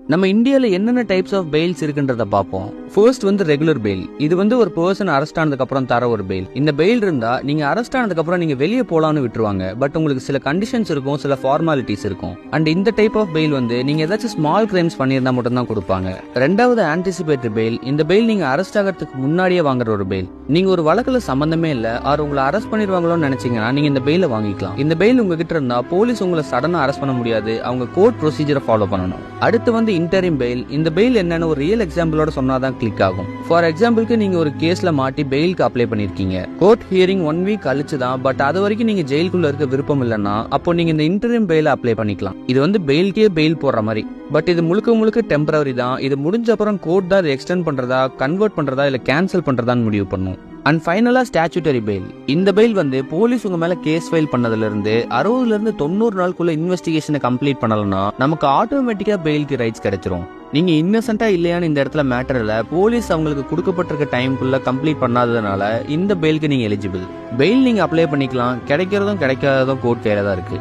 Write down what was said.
நம்ம இந்தியால என்னென்ன டைப்ஸ் ஆஃப் பெயில்ஸ் இருக்குன்றத பார்ப்போம். First regular bail. இது ஒரு பர்சன் அரெஸ்ட் ஆனதுக்கு அப்புறம் தர ஒரு பெயில். இந்த பெயில் இருந்தா நீங்க அரெஸ்ட் ஆனதுக்கு அப்புறம் நீங்க வெளியே போலாம்னு விட்டுருவாங்க. பட் உங்களுக்கு சில கண்டிஷன்ஸ் இருக்கும், சில ஃபார்மாலிட்டிஸ் இருக்கும். அண்ட் இந்த டைப் ஆஃப் பெயில் நீங்க ஏதாச்சும் ஸ்மால் கிரைம்ஸ் பண்ணியிருந்தா மட்டும் தான் கொடுப்பாங்க. ரெண்டாவது ஆன்டிசிபேட்டரி பெயில். இந்த பெயில் நீங்க அரெஸ்ட் ஆகிறதுக்கு முன்னாடியே வாங்குற ஒரு பெயில். நீங்க ஒரு வழக்குல சம்பந்தமே இல்ல ஆர் உங்களை அரெஸ்ட் பண்ணிடுவாங்களோன்னு நினைச்சீங்கன்னா நீங்க இந்த பெயில வாங்கிக்கலாம். இந்த பெயில் உங்ககிட்ட இருந்தா போலீஸ் உங்களை சடனா அரெஸ்ட் பண்ண முடியாது. அவங்க கோர்ட் ப்ரொசீஜரை ஃபாலோ பண்ணணும். அடுத்து இன்டரிம் பெயில். இந்த பெயில் என்னன்னு ஒரு ரியல் எக்ஸாம்பிளோட சொன்னாதான் கிளிக் ஆகும். ஃபார் எக்ஸாம்பிளுக்கு நீங்க ஒரு கேஸ்ல மாட்டி பெயிலுக்கு அப்ளை பண்ணிருக்கீங்க. கோர்ட் ஹியரிங் 1 வீக் கழிச்சு தான். பட் அது வரைக்கும் நீங்க ஜெயிலுக்குள்ள இருக்க விருப்பம் இல்லைன்னா அப்போ நீங்க இந்த இன்டரிம் பெயில அப்ளை பண்ணிக்கலாம். இது பெயிலுக்கே பெயில் போடுற மாதிரி. பட் இது முழுக்க டெம்பரரி தான். இது முடிஞ்ச அப்புறம் கோர்ட் தான் எக்ஸ்டெண்ட் பண்றதா, கன்வெர்ட் பண்றதா இல்ல கேன்சல் பண்றதான்னு முடிவு பண்ணும். அண்ட் ஃபைனலா ஸ்டாச்சுட்டரி பெயில். இந்த பெயில் போலீஸ் உங்க மேல கேஸ் ஃபைல் பண்ணதுல இருந்து 60 இருந்து 90 நாளுக்குள்ள இன்வெஸ்டிகேஷனை கம்ப்ளீட் பண்ணலன்னா நமக்கு ஆட்டோமேட்டிக்கா பெயிலுக்கு ரைட்ஸ் கிடைச்சிரும். நீங்க இன்னசென்ட்டா இல்லையான்னு இந்த இடத்துல மேட்டர் இல்ல. போலீஸ் அவங்களுக்கு கொடுக்கப்பட்டிருக்க டைம்குள்ள கம்ப்ளீட் பண்ணாததுனால இந்த பெயிலுக்கு நீங்க எலிஜிபிள். பெயில் நீங்க அப்ளை பண்ணிக்கலாம். கிடைக்கிறதும் கிடைக்காததும் கோர்ட் கையில தான் இருக்கு.